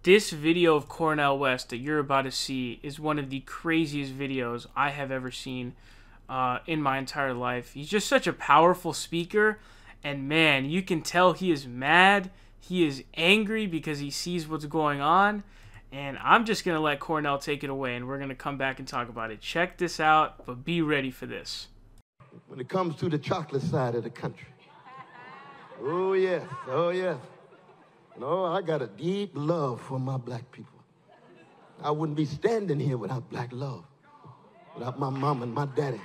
This video of Cornel West that you're about to see is one of the craziest videos I have ever seen in my entire life. He's just such a powerful speaker, and man, you can tell he is mad. He is angry because he sees what's going on, and I'm just going to let Cornel take it away, and we're going to come back and talk about it. Check this out, but be ready for this. When it comes to the chocolate side of the country, oh yes, oh yes. No, I got a deep love for my black people. I wouldn't be standing here without black love, without my mom and my daddy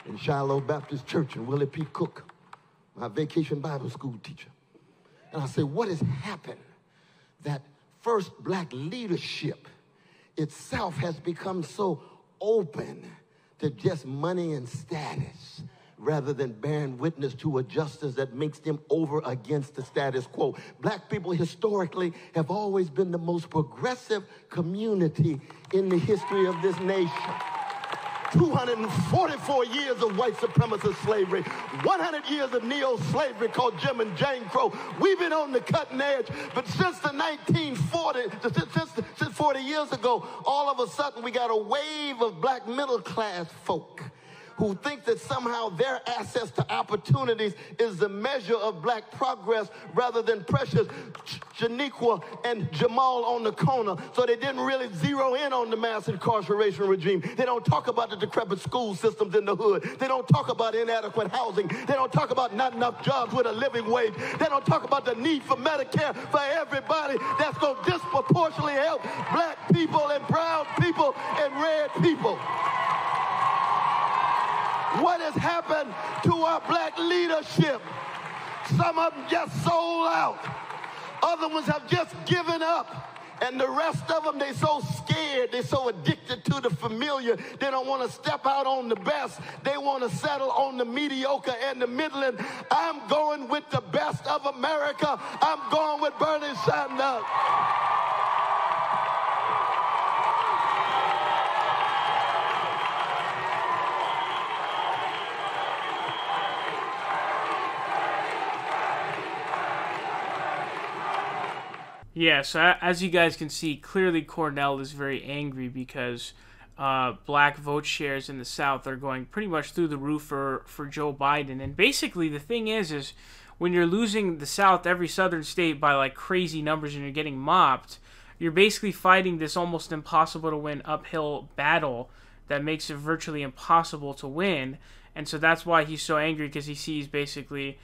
in Shiloh Baptist Church and Willie P. Cook, my vacation Bible school teacher. And I say, what has happened that first black leadership itself has become so open to just money and status, rather than bearing witness to a justice that makes them over against the status quo? Black people historically have always been the most progressive community in the history of this nation. 244 years of white supremacist slavery, 100 years of neo-slavery called Jim and Jane Crow. We've been on the cutting edge, but since the 1940s, since 40 years ago, all of a sudden we got a wave of black middle-class folk who think that somehow their access to opportunities is the measure of black progress rather than Precious, Shaniqua, and Jamal on the corner. So they didn't really zero in on the mass incarceration regime. They don't talk about the decrepit school systems in the hood. They don't talk about inadequate housing. They don't talk about not enough jobs with a living wage. They don't talk about the need for Medicare for everybody that's going to disproportionately help black people and brown people and red people. What has happened to our black leadership? Some of them just sold out. Other ones have just given up. And the rest of them, they're so scared. They're so addicted to the familiar. They don't want to step out on the best. They want to settle on the mediocre and the middling. I'm going with the best of America. I'm going with Bernie Sanders. Yeah, so as you guys can see, clearly Cornel is very angry because black vote shares in the South are going pretty much through the roof for Joe Biden. And basically the thing is when you're losing the South, every southern state, by like crazy numbers and you're getting mopped, you're basically fighting this almost impossible to win uphill battle that makes it virtually impossible to win. And so that's why he's so angry, because he sees basically,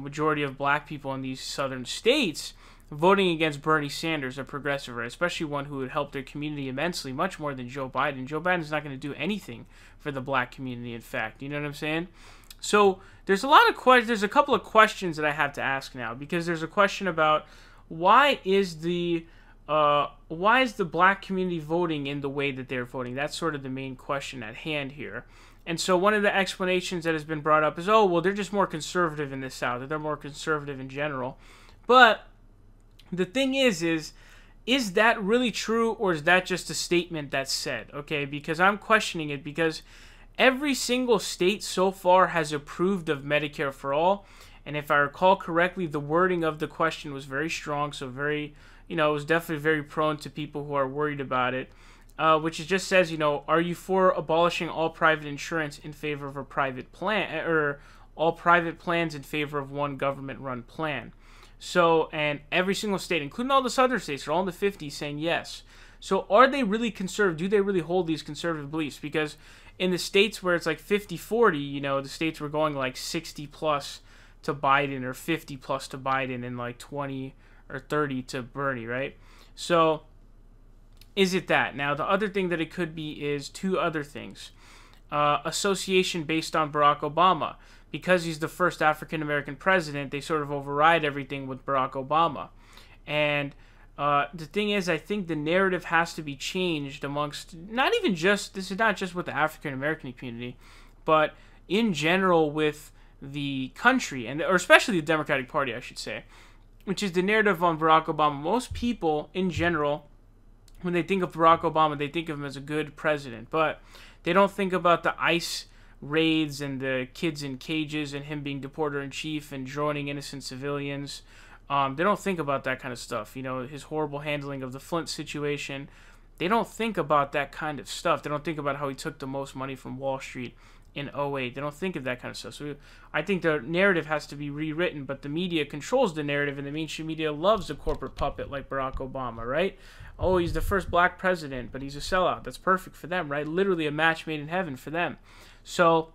majority of black people in these southern states voting against Bernie Sanders, a progressive, right? Especially one who would help their community immensely, much more than Joe Biden. Joe Biden's not going to do anything for the black community, in fact. You know what I'm saying? So there's a couple of questions that I have to ask now, because there's a question about why is the black community voting in the way that they're voting? That's sort of the main question at hand here. And so one of the explanations that has been brought up is, oh, well, they're just more conservative in the South. They're more conservative in general. But the thing is that really true, or is that just a statement that's said? Okay, because I'm questioning it, because every single state so far has approved of Medicare for all. And if I recall correctly, the wording of the question was very strong. So very, it was definitely very prone to people who are worried about it. Which it just says, are you for abolishing all private insurance in favor of a private plan, or all private plans in favor of one government-run plan? So, and every single state, including all the southern states, are all in the 50s saying yes. So are they really conservative? Do they really hold these conservative beliefs? Because in the states where it's like 50-40, the states were going like 60+ to Biden, or 50+ to Biden, and like 20 or 30 to Bernie, right? So is it that? Now, the other thing that it could be is two other things. Association based on Barack Obama. Because he's the first African-American president, they sort of override everything with Barack Obama. And the thing is, I think the narrative has to be changed amongst, this is not just with the African-American community, but in general with the country, or especially the Democratic Party, I should say, which is the narrative on Barack Obama. Most people, in general, when they think of Barack Obama, they think of him as a good president, but they don't think about the ICE raids and the kids in cages and him being deporter-in-chief and droning innocent civilians, They don't think about that kind of stuff. You know, his horrible handling of the Flint situation. They don't think about that kind of stuff. They don't think about how he took the most money from Wall Street in '08. They don't think of that kind of stuff. So I think the narrative has to be rewritten, but the media controls the narrative, and the mainstream media loves a corporate puppet like Barack Obama, right? Oh, he's the first black president, but he's a sellout. That's perfect for them, right? Literally a match made in heaven for them. So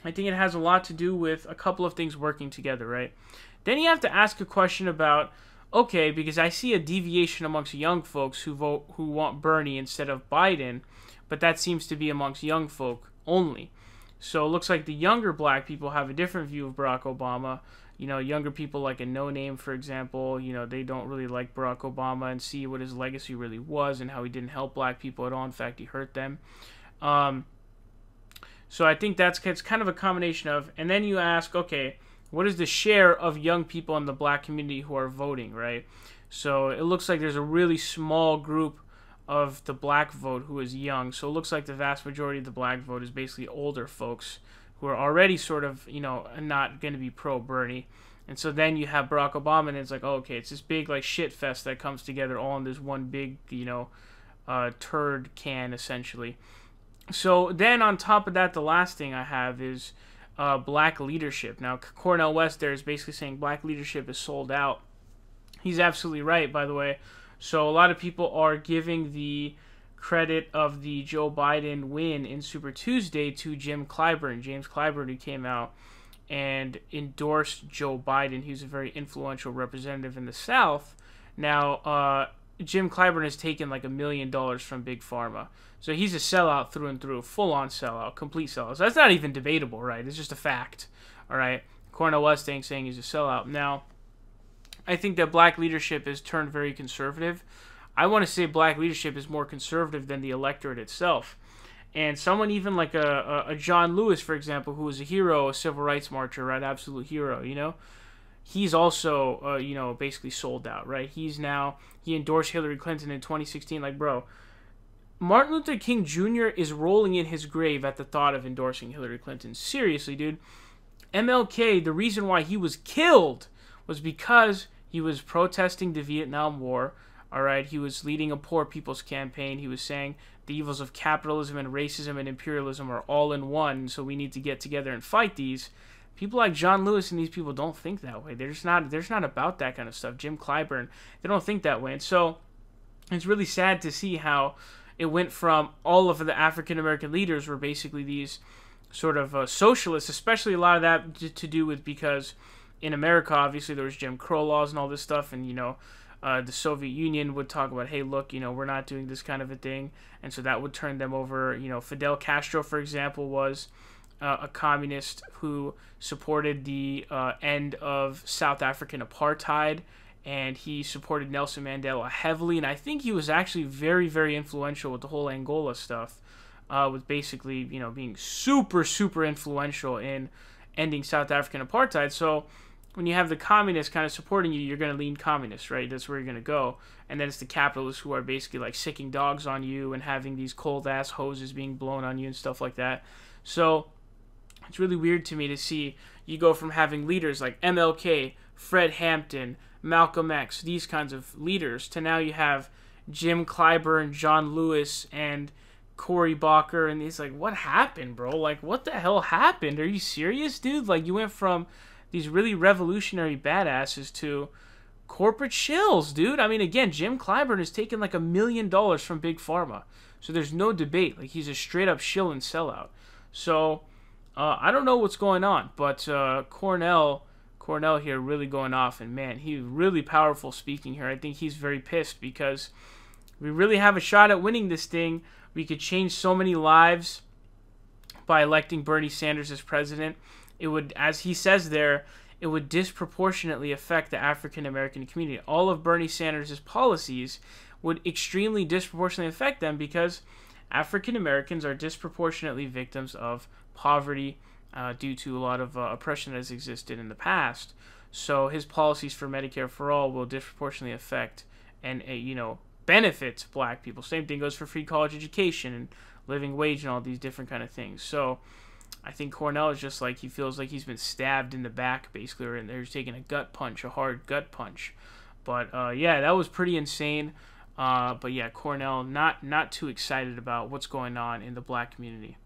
I think it has a lot to do with a couple of things working together, right? Then you have to ask a question about, okay, because I see a deviation amongst young folks who want Bernie instead of Biden, but that seems to be amongst young folk only. So it looks like the younger black people have a different view of Barack Obama. You know, younger people like a No Name, for example, you know, they don't really like Barack Obama and see what his legacy really was and how he didn't help black people at all. In fact, he hurt them. So I think it's kind of a combination of, and then you ask, okay, what is the share of young people in the black community who are voting, right? So it looks like there's a really small group of the black vote who is young. So it looks like the vast majority of the black vote is basically older folks who are already sort of, you know, not going to be pro-Bernie. And so then you have Barack Obama, and it's like, oh, okay, it's this big, like, shit fest that comes together all in this one big, you know, turd can, essentially. So then on top of that, the last thing I have is black leadership. Now, Cornel West there is basically saying black leadership is sold out. He's absolutely right, by the way. So a lot of people are giving the credit of the Joe Biden win in Super Tuesday to James Clyburn, who came out and endorsed Joe Biden. He was a very influential representative in the South. Now, Jim Clyburn has taken like $1 million from Big Pharma. So he's a sellout through and through, full-on sellout, complete sellout. So that's not even debatable, right? It's just a fact, all right? Cornel West saying he's a sellout. Now, I think that black leadership has turned very conservative. I want to say black leadership is more conservative than the electorate itself. And someone even like a John Lewis, for example, who was a hero, a civil rights marcher, right? Absolute hero, you know? He's also, you know, basically sold out, right? He endorsed Hillary Clinton in 2016. Like, bro, Martin Luther King Jr. is rolling in his grave at the thought of endorsing Hillary Clinton. Seriously, dude. MLK, the reason why he was killed was because he was protesting the Vietnam War. All right, he was leading a poor people's campaign. He was saying the evils of capitalism and racism and imperialism are all in one, so we need to get together and fight these. People like John Lewis and these people don't think that way. They're just not about that kind of stuff. Jim Clyburn, they don't think that way. And so it's really sad to see how it went from all of the African American leaders were basically these sort of socialists, especially a lot of that to do with because in America, obviously, there was Jim Crow laws and all this stuff, and, you know, the Soviet Union would talk about, hey, look, you know, we're not doing this kind of a thing, and so that would turn them over. You know, Fidel Castro, for example, was a communist who supported the end of South African apartheid, and he supported Nelson Mandela heavily, and I think he was actually very, very influential with the whole Angola stuff, with basically, you know, being super, super influential in ending South African apartheid. So when you have the communists kind of supporting you, you're going to lean communist, right? That's where you're going to go. And then it's the capitalists who are basically like sicking dogs on you and having these cold-ass hoses being blown on you and stuff like that. So it's really weird to me to see you go from having leaders like MLK, Fred Hampton, Malcolm X, these kinds of leaders, to now you have Jim Clyburn, John Lewis, and Cory Booker, and he's like, what happened, bro? Like, what the hell happened? Are you serious, dude? Like, you went from these really revolutionary badasses to corporate shills, dude. I mean, again, Jim Clyburn has taken like $1 million from Big Pharma, so there's no debate. Like, he's a straight up shill and sellout. So I don't know what's going on, but Cornel here really going off, and man, he's really powerful speaking here. I think he's very pissed because we really have a shot at winning this thing. We could change so many lives by electing Bernie Sanders as president. It would, as he says there, it would disproportionately affect the African American community. All of Bernie Sanders' policies would extremely disproportionately affect them because African Americans are disproportionately victims of poverty due to a lot of oppression that has existed in the past. So his policies for Medicare for All will disproportionately affect and benefit black people. Same thing goes for free college education and living wage and all these different kind of things. So I think Cornel is just like, he feels like he's been stabbed in the back, basically, or they're taking a gut punch, a hard gut punch. But yeah, that was pretty insane. But yeah, Cornel not too excited about what's going on in the black community.